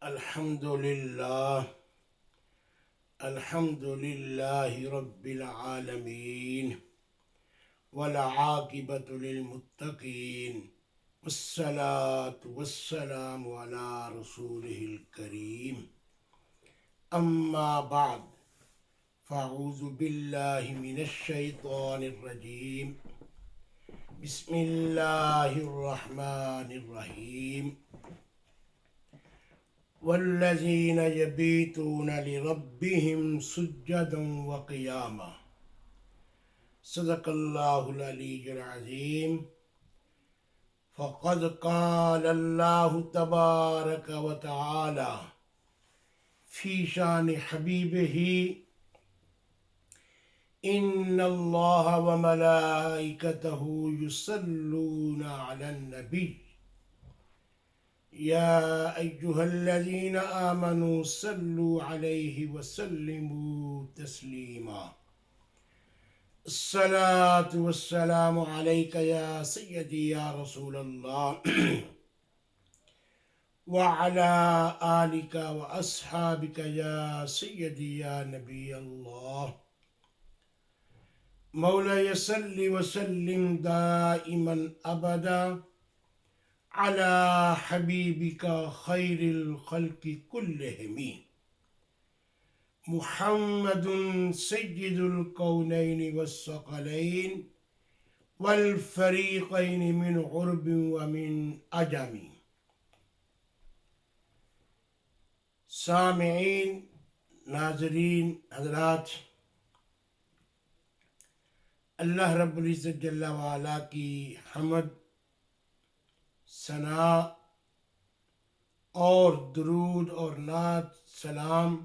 الحمد للہ رب العالمین والعاقبۃ للمتقین والصلاة والسلام علی رسولہ الکریم اما بعد فاعوذ باللہ من الشیطان الرجیم بسم اللہ الرحمن الرحیم والذین یبیتون لربهم سجدا وقیاما صدق اللہ العلی العظیم فقد قال اللہ تبارک وتعالی فی شان حبیبہ ان اللہ وملائکتہ یصلون علی النبی یا ایہا الذین آمنوا صلوا علیہ وسلموا تسلیما الصلاة والسلام علیک یا سیدی یا رسول اللہ وعلی آلک واصحابک یا سیدی یا نبی اللہ مولاي صل وسلم دائما ابدا على حبيبك خير الخلق كلهم محمد سيد الكونين والثقلين والفريقين من عرب ومن عجم. سامعین، ناظرین، حضرات، اللہ رب العزت جل وعلا کی حمد، ثناء اور درود اور نعت سلام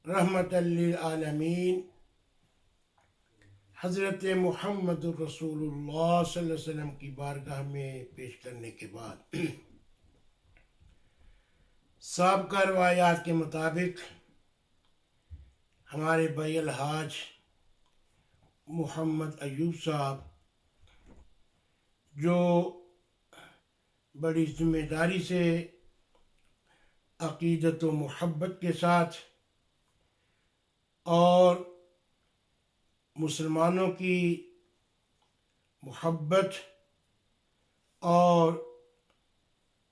رحمت للعالمین حضرت محمد رسول اللہ صلی اللہ علیہ وسلم کی بارگاہ میں پیش کرنے کے بعد سابقہ روایات کے مطابق ہمارے بھائی الحاج محمد ایوب صاحب جو بڑی ذمہ داری سے عقیدت و محبت کے ساتھ اور مسلمانوں کی محبت اور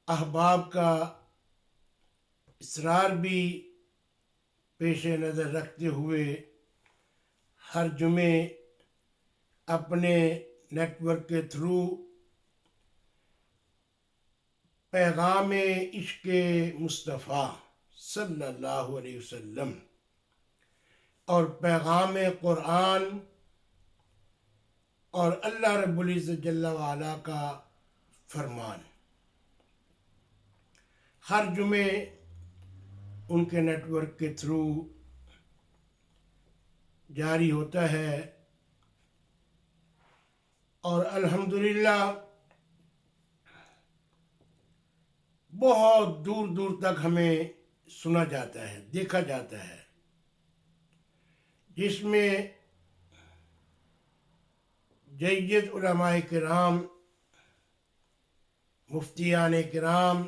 احباب کا اصرار بھی پیش نظر رکھتے ہوئے ہر جمعے اپنے نیٹ ورک کے تھرو پیغام عشق مصطفیٰ صلی اللہ علیہ وسلم اور پیغام قرآن اور اللہ رب العزت جل وعلا کا فرمان ہر جمعے ان کے نیٹ ورک کے تھرو جاری ہوتا ہے، اور الحمدللہ بہت دور دور تک ہمیں سنا جاتا ہے، دیکھا جاتا ہے، جس میں جید علماء کرام، مفتیان کرام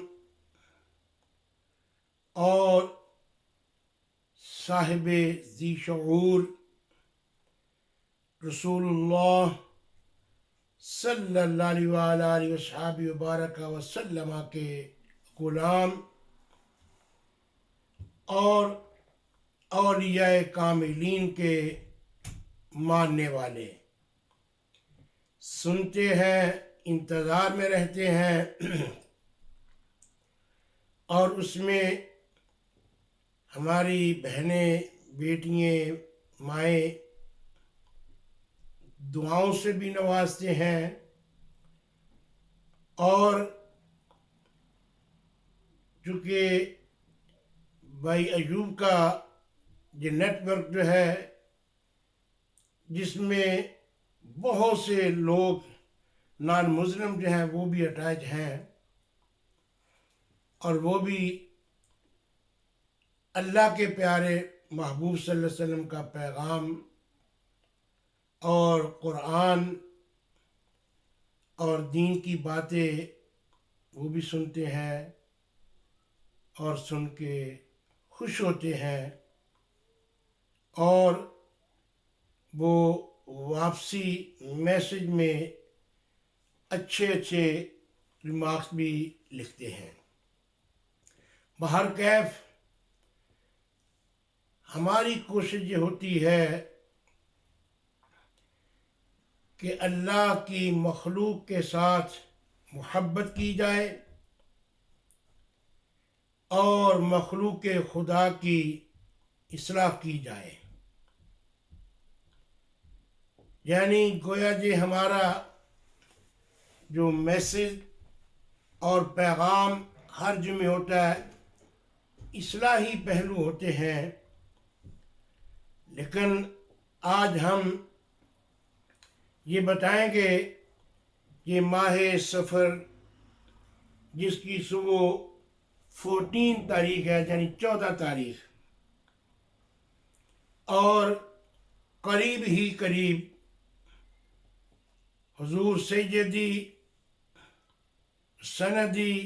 اور صاحب ذی شعور رسول اللہ صلی اللہ علیہ وآلہ وصحبہ وبارک وسلم کے غلام اور اولیاء کاملین کے ماننے والے سنتے ہیں، انتظار میں رہتے ہیں، اور اس میں ہماری بہنیں، بیٹیاں، مائیں دعاؤں سے بھی نوازتے ہیں، اور چونکہ بھائی ایوب کا یہ نیٹ ورک جو ہے جس میں بہت سے لوگ نان مسلم جو ہیں وہ بھی اٹیچ ہیں، اور وہ بھی اللہ کے پیارے محبوب صلی اللہ علیہ وسلم کا پیغام اور قرآن اور دین کی باتیں وہ بھی سنتے ہیں، اور سن کے خوش ہوتے ہیں اور وہ واپسی میسج میں اچھے اچھے ریمارکس بھی لکھتے ہیں۔ بہرکیف ہماری کوشش یہ ہوتی ہے کہ اللہ کی مخلوق کے ساتھ محبت کی جائے اور مخلوق خدا کی اصلاح کی جائے، یعنی گویا جی ہمارا جو میسج اور پیغام ہر جمعے ہوتا ہے اصلاحی پہلو ہوتے ہیں، لیکن آج ہم یہ بتائیں گے کہ ماہ سفر جس کی صبح 14 تاریخ ہے، یعنی 14 تاریخ، اور قریب ہی قریب حضور سیدی سندی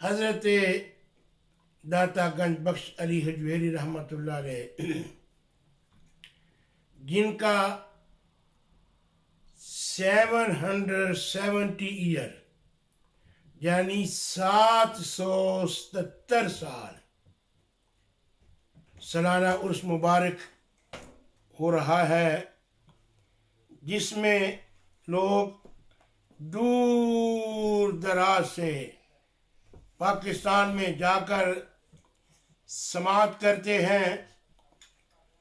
حضرت داتا گنج بخش علی حجویری رحمۃ اللہ علیہ، جن کا 770 ایئر یعنی 777 سال سالانہ عرس مبارک ہو رہا ہے، جس میں لوگ دور دراز سے پاکستان میں جا کر سماعت کرتے ہیں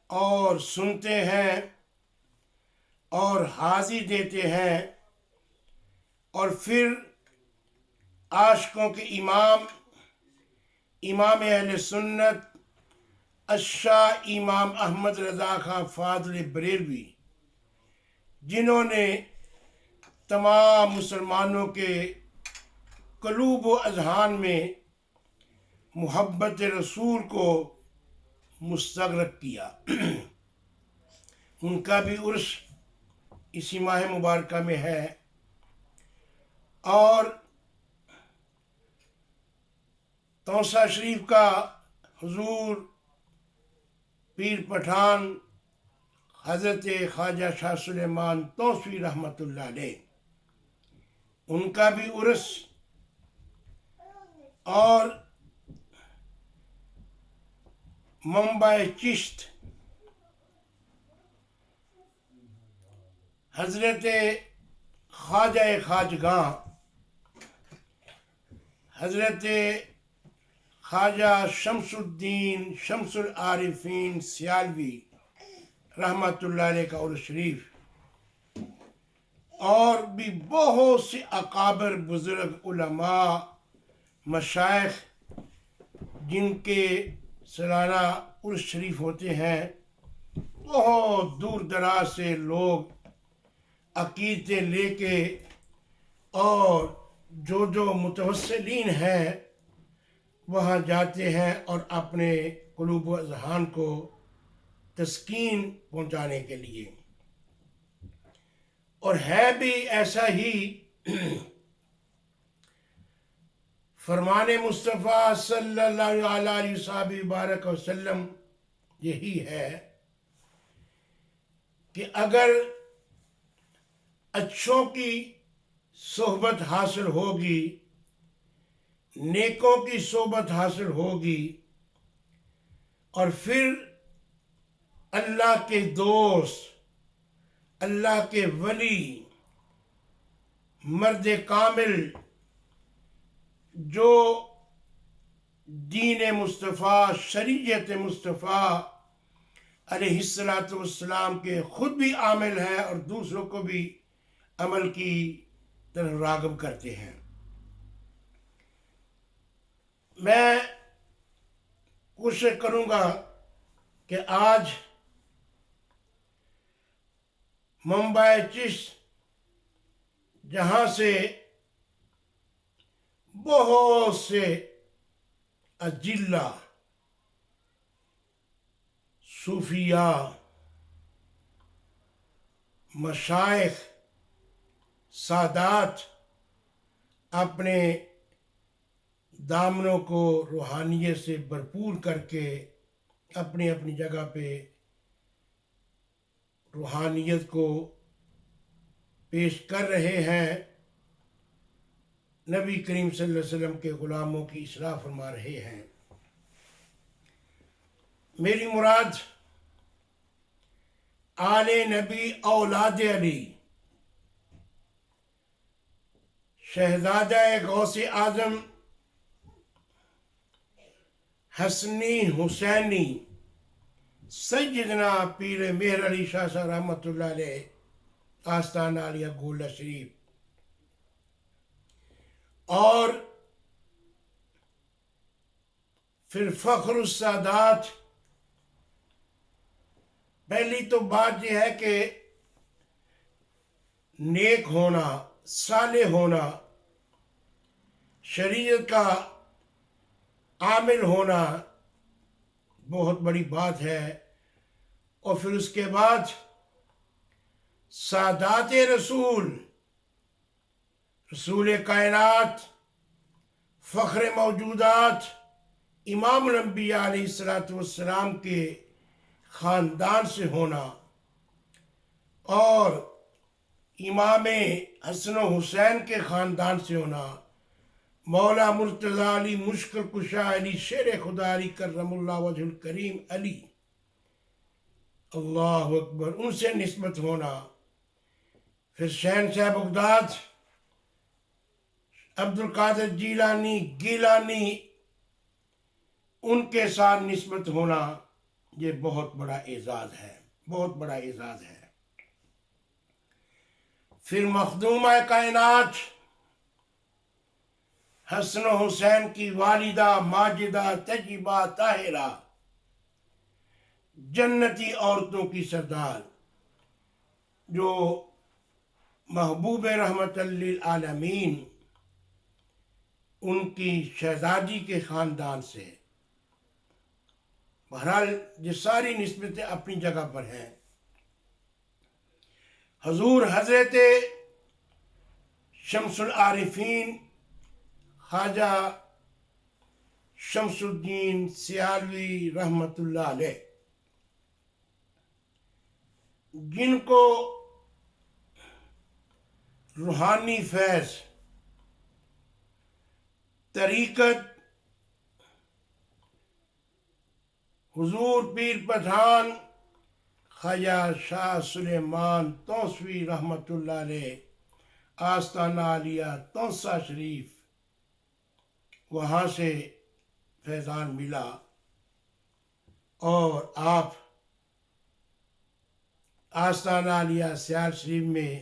اور سنتے ہیں اور حاضری دیتے ہیں، اور پھر عاشقوں کے امام اہل سنت الشاہ امام احمد رضا خان فاضل بریلوی، جنہوں نے تمام مسلمانوں کے قلوب و اذہان میں محبت رسول کو مستغرق کیا، ان کا بھی عرس اسی ماہ مبارکہ میں ہے۔ اور توسہ شریف کا حضور پیر پٹھان حضرت خواجہ شاہ سلیمان توسوی رحمۃ اللہ علیہ، ان کا بھی عرس، اور منبع چشت حضرت خواجہ خواجگاں حضرت خواجہ شمس الدین شمس العارفین سیالوی رحمۃ اللہ علیہ کا عرس شریف، اور بھی بہت سے اکابر بزرگ علماء مشائخ جن کے سالانہ عرس شریف ہوتے ہیں۔ بہت دور دراز سے لوگ عقیدتیں لے کے اور جو متوسلین ہیں وہاں جاتے ہیں اور اپنے قلوب و اذہان کو تسکین پہنچانے کے لیے، اور ہے بھی ایسا ہی۔ فرمان مصطفیٰ صلی اللہ علیہ وسلم وسلم یہی ہے کہ اگر اچھوں کی صحبت حاصل ہوگی، نیکوں کی صحبت حاصل ہوگی، اور پھر اللہ کے دوست، اللہ کے ولی، مرد کامل جو دین مصطفیٰ، شریعت مصطفیٰ علیہ السلام کے خود بھی عامل ہیں اور دوسروں کو بھی عمل کی طرف راغب کرتے ہیں۔ میں کوشش کروں گا کہ آج منبع چشت جہاں سے بہت سے اجلہ صوفیاء مشائخ سادات اپنے دامنوں کو روحانیت سے بھرپور کر کے اپنی اپنی جگہ پہ روحانیت کو پیش کر رہے ہیں، نبی کریم صلی اللہ علیہ وسلم کے غلاموں کی اصلاح فرما رہے ہیں۔ میری مراد آل نبی اولاد علی، شہزادہ غوث اعظم حسنی حسینی سیدنا پیر مہر علی شاہ صاحب رحمۃ اللہ علیہ آستانہ عالیہ گولڈا شریف، اور پھر فخر السادات۔ پہلی تو بات یہ ہے کہ نیک ہونا، صالح ہونا، شریعت کا عامل ہونا بہت بڑی بات ہے، اور پھر اس کے بعد سادات رسول، رسول کائنات، فخر موجودات، امام الانبیاء علیہ السلام کے خاندان سے ہونا، اور امام حسن و حسین کے خاندان سے ہونا، مولا مرتضی علی مشکل کشا علی شیر خدا علی کرم اللہ وجہ الکریم علی، اللہ اکبر، ان سے نسبت ہونا، پھر شہنشاہ بغداد عبد القادر جیلانی گیلانی، ان کے ساتھ نسبت ہونا، یہ بہت بڑا اعزاز ہے، بہت بڑا اعزاز ہے۔ پھر مخدومہ کائنات حسن و حسین کی والدہ ماجدہ طیبہ طاہرہ، جنتی عورتوں کی سردار، جو محبوب رحمت للعالمین، ان کی شہزادی کے خاندان سے۔ بہرحال یہ ساری نسبتیں اپنی جگہ پر ہیں۔ حضور حضرت شمس العارفین خواجہ شمس الدین سیالوی رحمۃ اللہ علیہ، جن کو روحانی فیض، طریقت، حضور پیر پٹھان خواجہ شاہ سلیمان توسوی رحمۃ اللہ علیہ آستانہ عالیہ توسہ شریف، وہاں سے فیضان ملا، اور آپ آستانہ عالیہ سیال شریف میں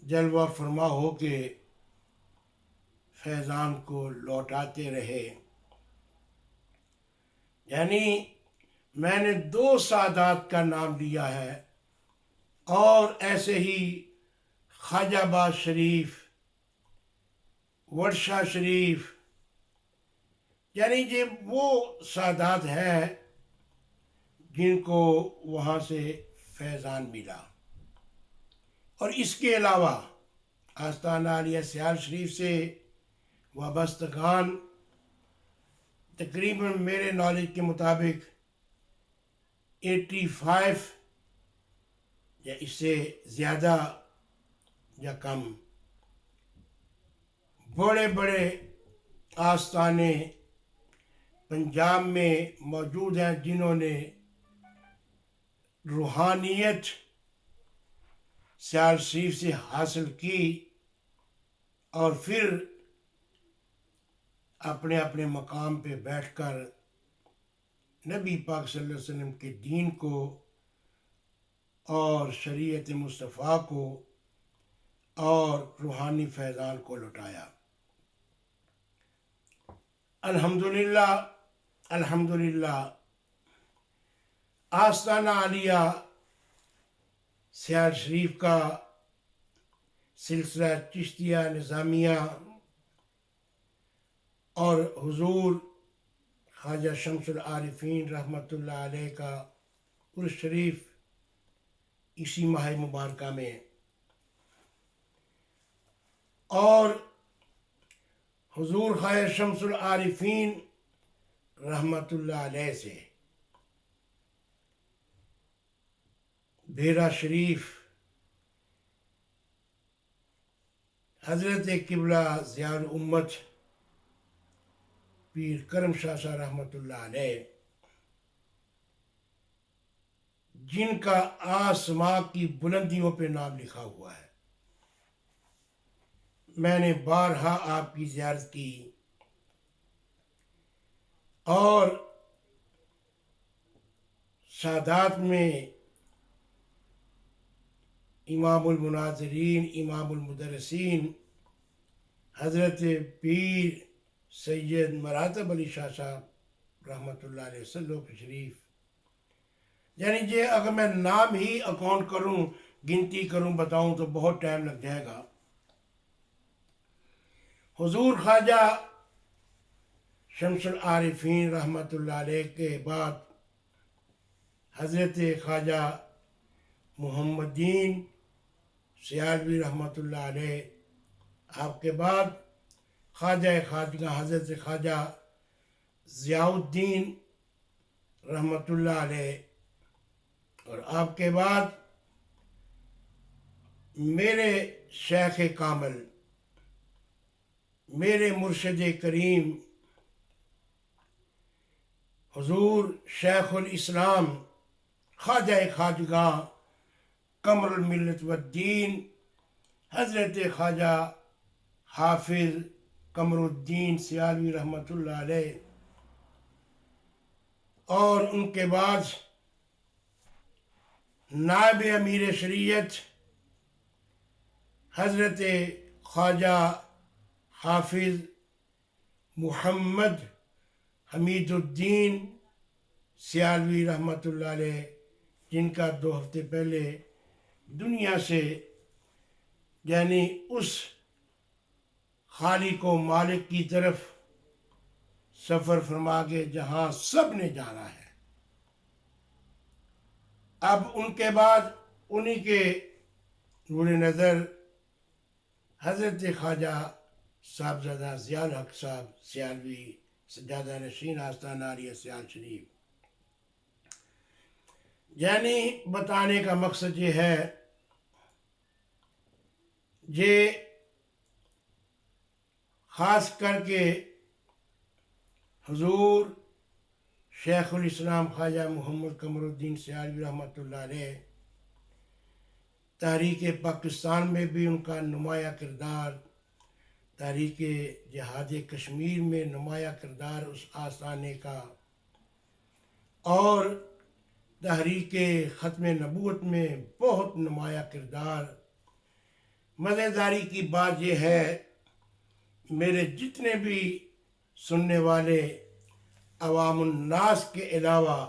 جلوہ فرما ہو کے فیضان کو لوٹاتے رہے۔ یعنی میں نے 2 سادات کا نام لیا ہے، اور ایسے ہی خواجہ آباد شریف، ورشہ شریف، یعنی یہ وہ سادات ہیں جن کو وہاں سے فیضان ملا۔ اور اس کے علاوہ آستانہ عالیہ سیال شریف سے وابستگان تقریباً میرے نالج کے مطابق 85 یا اس سے زیادہ یا کم بڑے بڑے آستانے پنجاب میں موجود ہیں، جنہوں نے روحانیت سیال شریف سے حاصل کی، اور پھر اپنے اپنے مقام پہ بیٹھ کر نبی پاک صلی اللہ علیہ وسلم کے دین کو اور شریعت مصطفیٰ کو اور روحانی فیضان کو لوٹایا۔ الحمدللہ الحمدللہ، آستانہ عالیہ سیال شریف کا سلسلہ چشتیہ نظامیہ اور حضور خواجہ شمس العارفین رحمۃ اللہ علیہ کا عرس شریف اسی ماہ مبارکہ میں، اور حضور خواجہ شمس العارفین رحمۃ اللہ علیہ سے بیرا شریف حضرت قبلہ ضیاء الامت پیر کرم شاہ صاحب رحمۃ اللہ علیہ، جن کا آسماں کی بلندیوں پہ نام لکھا ہوا ہے، میں نے بارہا آپ کی زیارت کی اور سادات میں امام المناظرین، امام المدرسین حضرت پیر سید مراتب علی شاہ صاحب رحمۃ اللہ علیہ وسلم شریف، یعنی یہ اگر میں نام ہی اکاؤنٹ کروں، گنتی کروں، بتاؤں تو بہت ٹائم لگ جائے گا۔ حضور خواجہ شمس العارفین رحمۃ اللہ علیہ کے بعد حضرت خواجہ محمد دین سیالوی رحمۃ اللہ علیہ، آپ کے بعد خواجہ خواجہ حضرت خواجہ ضیاء الدین رحمۃ اللہ علیہ، اور آپ کے بعد میرے شیخ کامل، میرے مرشد کریم حضور شیخ الاسلام خواجہ خواجگاہ قمر الملت والدین حضرت خواجہ حافظ قمر الدین سیالوی رحمۃ اللہ علیہ، اور ان کے بعد نائب امیر شریعت حضرت خواجہ حافظ محمد حمید الدین سیالوی رحمۃ اللہ علیہ، جن کا 2 ہفتے پہلے دنیا سے، یعنی اس خالق و مالک کی طرف سفر فرما کے جہاں سب نے جانا ہے۔ اب ان کے بعد انہی کے نور نظر حضرت خواجہ صاحبزادہ ضیاء الحق صاحب سیالوی سجادہ نشین آستانہ عالیہ سیال شریف، یعنی بتانے کا مقصد یہ ہے، یہ خاص کر کے حضور شیخ الاسلام خواجہ محمد قمر الدین سیالوی رحمۃ اللہ علیہ، تحریک پاکستان میں بھی ان کا نمایاں کردار، تحریک جہاد کشمیر میں نمایاں کردار اس آستانے کا، اور تحریک ختم نبوت میں بہت نمایاں کردار۔ مزیداری کی بات یہ ہے، میرے جتنے بھی سننے والے عوام الناس کے علاوہ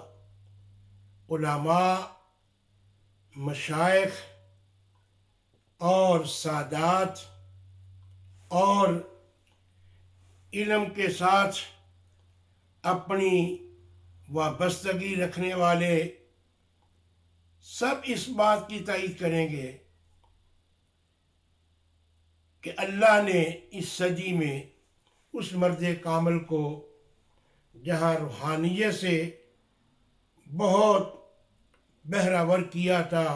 علماء، مشائخ اور سادات اور علم کے ساتھ اپنی وابستگی رکھنے والے سب اس بات کی تائید کریں گے کہ اللہ نے اس صدی میں اس مرد کامل کو جہاں روحانیت سے بہت بہراور کیا تھا،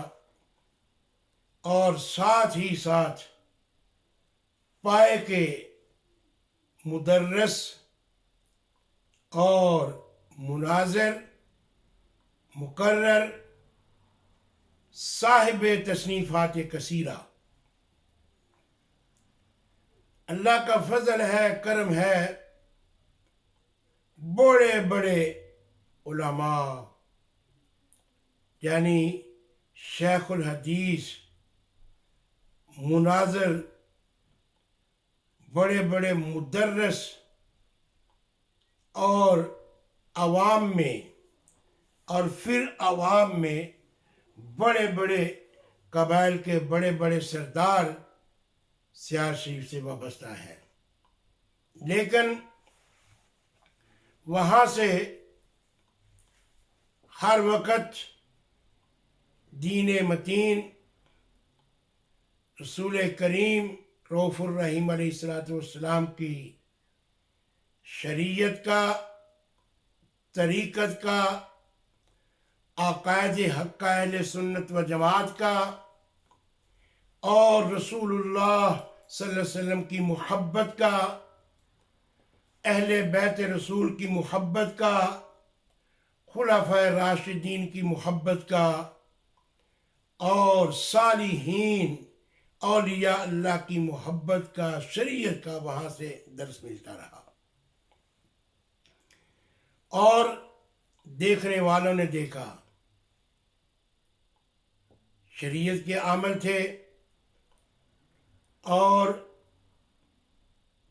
اور ساتھ ہی ساتھ پائے کے مدرس اور مناظر، مقرر، صاحب تصنیفات کثیرہ، اللہ کا فضل ہے، کرم ہے، بڑے بڑے علماء، یعنی شیخ الحدیث، مناظر، بڑے بڑے مدرس، اور عوام میں، اور پھر عوام میں بڑے بڑے قبائل کے بڑے بڑے سردار سیال شریف سے وابستہ ہیں، لیکن وہاں سے ہر وقت دین متین، رسول کریم رؤوف الرحیم علیہ السلام کی شریعت کا، طریقت کا، عقائد حق کا، اہل سنت و جماعت کا، اور رسول اللہ صلی اللہ علیہ وسلم کی محبت کا، اہل بیت رسول کی محبت کا، خلفائے راشدین کی محبت کا، اور صالحین اولیاء اللہ کی محبت کا، شریعت کا وہاں سے درس ملتا رہا۔ اور دیکھنے والوں نے دیکھا، شریعت کے عامل تھے اور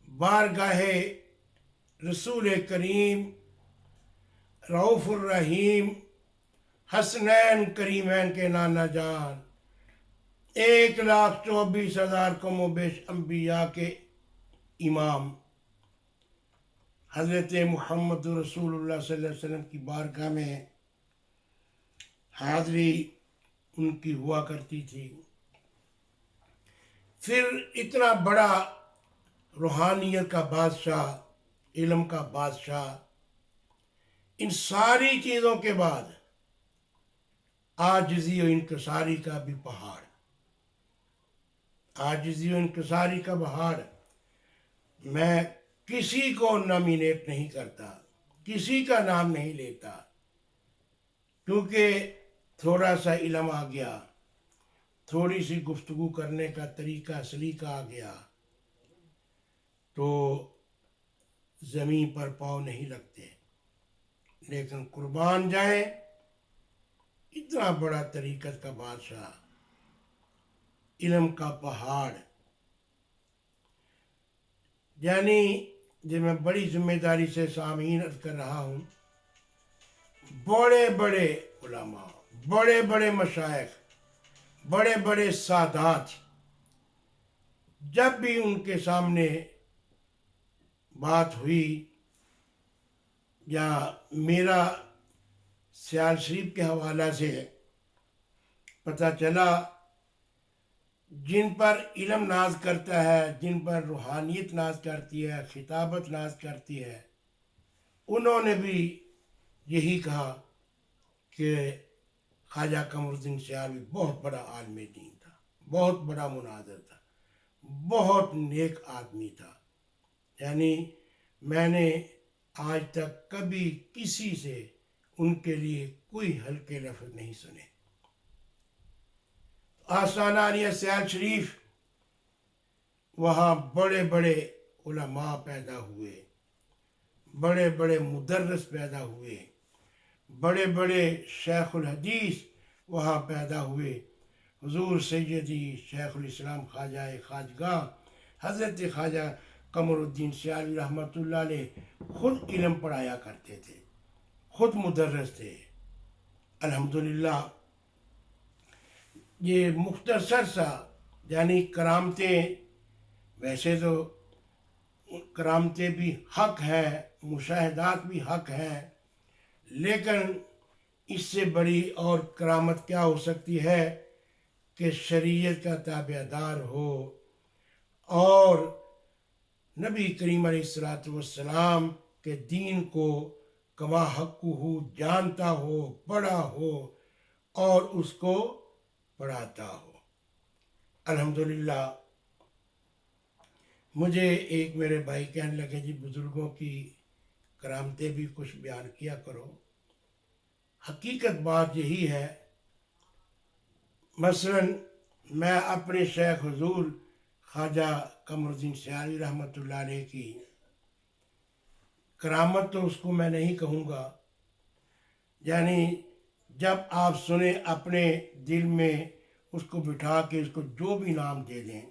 بارگاہ رسول کریم رؤوف الرحیم حسنین کریمین کے نانا جان 1,24,000 کم و بیش انبیاء کے امام حضرت محمد رسول اللہ صلی اللہ علیہ وسلم کی بارگاہ میں حاضری ان کی ہوا کرتی تھی۔ پھر اتنا بڑا روحانیت کا بادشاہ، علم کا بادشاہ، ان ساری چیزوں کے بعد عاجزی و انکساری کا بھی پہاڑ، عاجزی و انکساری کا پہاڑ۔ میں کسی کو نامینیٹ نہیں کرتا، کسی کا نام نہیں لیتا، کیونکہ تھوڑا سا علم آ گیا، تھوڑی سی گفتگو کرنے کا طریقہ سلیقہ آ گیا تو زمین پر پاؤں نہیں لگتے۔ لیکن قربان جائیں، اتنا بڑا طریقت کا بادشاہ، علم کا پہاڑ، یعنی جب میں بڑی ذمہ داری سے سامعین عرض کر رہا ہوں، بڑے بڑے علماء، بڑے بڑے مشائخ، بڑے بڑے سادات، جب بھی ان کے سامنے بات ہوئی یا میرا سیال شریف کے حوالہ سے پتہ چلا، جن پر علم ناز کرتا ہے، جن پر روحانیت ناز کرتی ہے، خطابت ناز کرتی ہے، انہوں نے بھی یہی کہا کہ خواجہ قمر الدین سیالوی بہت بڑا عالم دین تھا، بہت بڑا مناظر تھا، بہت نیک آدمی تھا۔ یعنی میں نے آج تک کبھی کسی سے ان کے لیے کوئی ہلکے لفظ نہیں سنے۔ آستانہ عالیہ سیال شریف، وہاں بڑے بڑے علماء پیدا ہوئے، بڑے بڑے مدرس پیدا ہوئے، بڑے بڑے شیخ الحدیث وہاں پیدا ہوئے۔ حضور سیدی شیخ الاسلام خواجہ خواجگاہ حضرت خواجہ قمر الدین سیالوی رحمۃ اللہ علیہ خود علم پڑھایا کرتے تھے، خود مدرس تھے۔ الحمدللہ یہ مختصر سا، یعنی کرامتیں، ویسے تو کرامتیں بھی حق ہیں، مشاہدات بھی حق ہیں، لیکن اس سے بڑی اور کرامت کیا ہو سکتی ہے کہ شریعت کا تابع دار ہو اور نبی کریم علیہ السلام کے دین کو کما حقہ جانتا ہو، پڑھا ہو اور اس کو پڑھاتا ہو۔ الحمدللہ مجھے ایک میرے بھائی کہنے لگے، جی بزرگوں کی کرامتیں بھی کچھ بیان کیا کرو۔ حقیقت بات یہی ہے، مثلا میں اپنے شیخ حضور خواجہ قمر الدین سیالوی رحمۃ اللہ علیہ کی کرامت تو اس کو میں نہیں کہوں گا، یعنی جب آپ سنیں اپنے دل میں اس کو بٹھا کے اس کو جو بھی نام دے دیں۔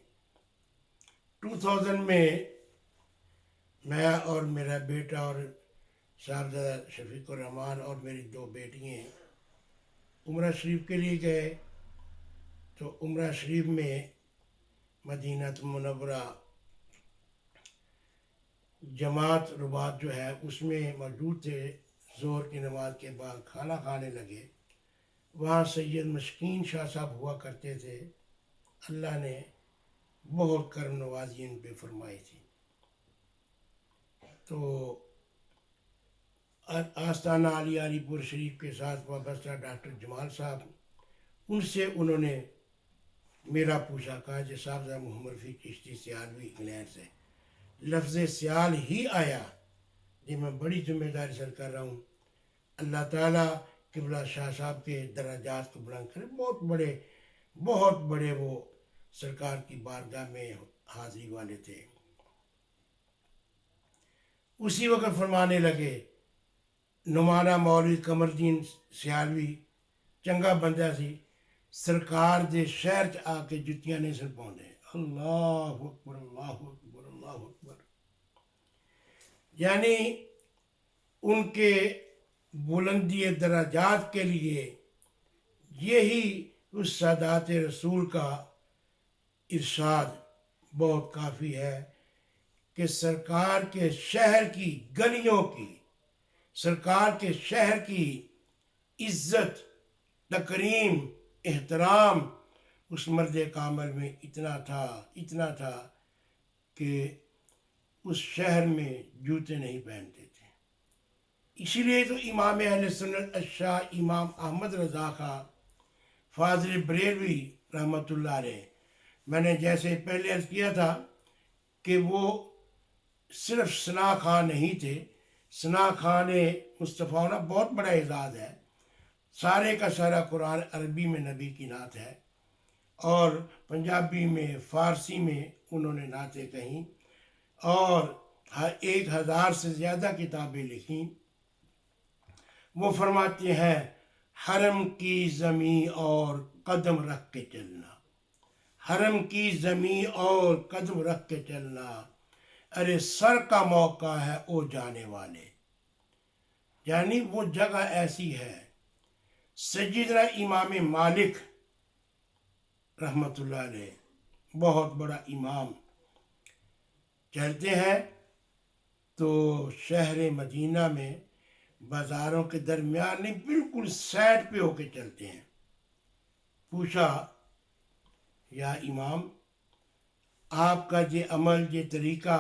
2000 میں میں اور میرا بیٹا اور صاحبزادہ شفیق الرحمان اور میری 2 بیٹیاں عمرہ شریف کے لیے گئے، تو عمرہ شریف میں مدینہ منورہ جماعت رباط جو ہے اس میں موجود تھے۔ ظہر کی نماز کے بعد کھانا کھانے لگے، وہاں سید مشکین شاہ صاحب ہوا کرتے تھے، اللہ نے بہت کرم نوازی ان پہ فرمائی تھی۔ تو آستانہ علی پور شریف کے ساتھ وابستہ ڈاکٹر جمال صاحب، ان سے انہوں نے میرا پوچھا، کہا جی صاحب محمد رفیع چشتی سیالوی انگلینڈ سے، لفظ سیال ہی آیا جی میں بڑی ذمہ داری سے کر رہا ہوں، اللہ تعالیٰ قبلہ شاہ صاحب کے درجات کو بلند کرے، بہت بڑے وہ سرکار کی بارگاہ میں حاضری والے تھے۔ اسی وقت فرمانے لگے، نمانا مولوی قمر الدین سیالوی چنگا بندہ سی، سرکار دے شہر چ آ کے جتیاں نہیں سن پاؤندے۔ اللہ اکبر اللہ اکبر اللہ اکبر، یعنی ان کے بلندی درجات کے لیے یہی اس سادات رسول کا ارشاد بہت کافی ہے کہ سرکار کے شہر کی گلیوں کی، سرکار کے شہر کی عزت، تکریم، احترام اس مرد کامل میں اتنا تھا کہ اس شہر میں جوتے نہیں پہنتے تھے۔ اسی لیے تو امام اہل سنت الشاہ امام احمد رضا خان فاضل بریلوی رحمۃ اللہ علیہ، میں نے جیسے پہلے عرض کیا تھا کہ وہ صرف ثنا خان نہیں تھے، ثنا خان مصطفیٰ ہونا بہت بڑا اعزاز ہے، سارے کا سارا قرآن عربی میں نبی کی نعت ہے، اور پنجابی میں، فارسی میں انہوں نے نعتیں کہیں، اور 1000 سے زیادہ کتابیں لکھیں۔ وہ فرماتے ہیں، حرم کی زمین اور قدم رکھ کے چلنا، حرم کی زمین اور قدم رکھ کے چلنا، ارے سر کا موقع ہے او جانے والے، یعنی وہ جگہ ایسی ہے۔ سیدنا امام مالک رحمۃ اللہ علیہ، بہت بڑا امام، چلتے ہیں تو شہر مدینہ میں بازاروں کے درمیان نہیں، بالکل سائڈ پہ ہو کے چلتے ہیں۔ پوچھا، یا امام آپ کا یہ عمل، یہ طریقہ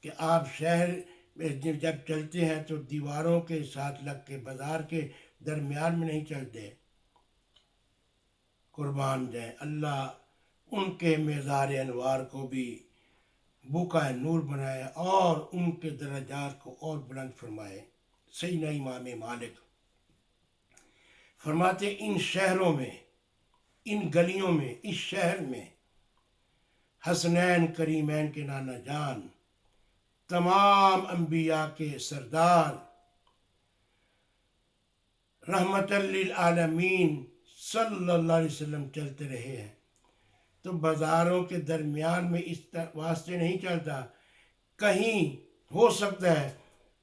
کہ آپ شہر میں جب چلتے ہیں تو دیواروں کے ساتھ لگ کے بازار کے درمیان میں نہیں چلتے؟ قربان جائیں، اللہ ان کے مزار انوار کو بھی بقع نور بنائے اور ان کے درجات کو اور بلند فرمائے۔ سیدنا امام مالک فرماتے، ان شہروں میں، ان گلیوں میں، اس شہر میں حسنین کریمین کے نانا جان، تمام انبیاء کے سردار، رحمت للعالمین صلی اللہ علیہ وسلم چلتے رہے ہیں، تو بازاروں کے درمیان میں اس واسطے نہیں چلتا، کہیں ہو سکتا ہے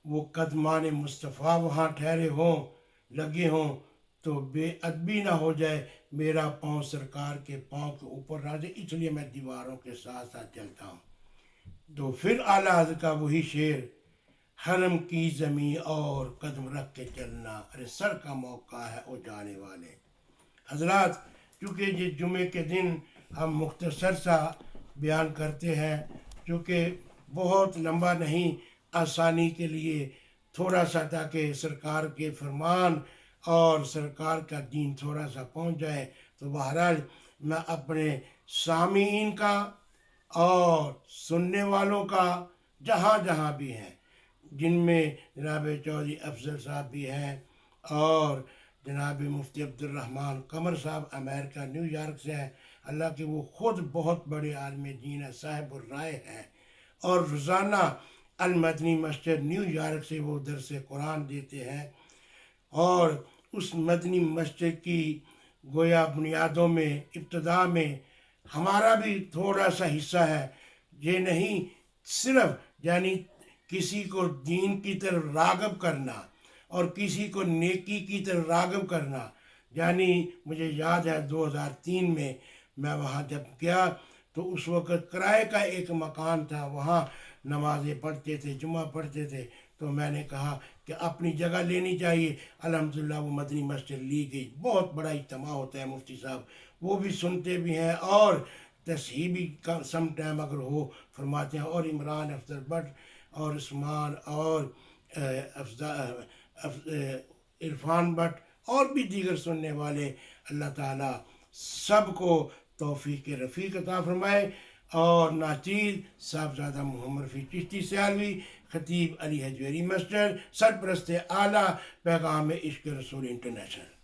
وہ قدمان مصطفیٰ وہاں ٹھہرے ہوں، لگے ہوں، تو بے ادبی نہ ہو جائے، میرا پاؤں سرکار کے پاؤں کے اوپر نہ جائے، اس لیے میں دیواروں کے ساتھ ساتھ چلتا ہوں۔ تو پھر اعلیٰ حضرت کا وہی شعر، حرم کی زمین اور قدم رکھ کے چلنا، ارے سر کا موقع ہے او جانے والے۔ حضرات، چونکہ یہ جمعے کے دن ہم مختصر سا بیان کرتے ہیں، چونکہ بہت لمبا نہیں، آسانی کے لیے تھوڑا سا، تاکہ سرکار کے فرمان اور سرکار کا دین تھوڑا سا پہنچ جائے، تو بہرحال میں اپنے سامعین کا اور سننے والوں کا، جہاں جہاں بھی ہیں، جن میں جناب چودھری افضل صاحب بھی ہیں، اور جناب مفتی عبد الرحمن قمر صاحب امریکہ نیو یارک سے ہیں، اللہ کے وہ خود بہت بڑے عالم دین ہیں، صاحب الرائے ہیں، اور روزانہ المدنی مسجد نیو یارک سے وہ درس قرآن دیتے ہیں، اور اس مدنی مسجد کی گویا بنیادوں میں، ابتدا میں ہمارا بھی تھوڑا سا حصہ ہے۔ یہ نہیں صرف یعنی کسی کو دین کی طرف راغب کرنا اور کسی کو نیکی کی طرف راغب کرنا، یعنی مجھے یاد ہے 2003 میں میں وہاں جب گیا تو اس وقت کرائے کا ایک مکان تھا، وہاں نمازیں پڑھتے تھے، جمعہ پڑھتے تھے، تو میں نے کہا کہ اپنی جگہ لینی چاہیے، الحمدللہ وہ مدنی مسجد لی گئی، بہت بڑا اجتماع ہوتا ہے، مفتی صاحب وہ بھی سنتے بھی ہیں، اور تصحیح بھی سم ٹائم اگر ہو فرماتے ہیں، اور عمران افضل بٹ اور عثمان اور عرفان بٹ اور بھی دیگر سننے والے، اللہ تعالیٰ سب کو توفیق رفیق عطا فرمائے. اور ناچیز صاحبزادہ محمد رفیع چشتی سیالوی، خطیب علی حجویری مسجد، سرپرست اعلیٰ پیغام عشق رسول انٹرنیشنل.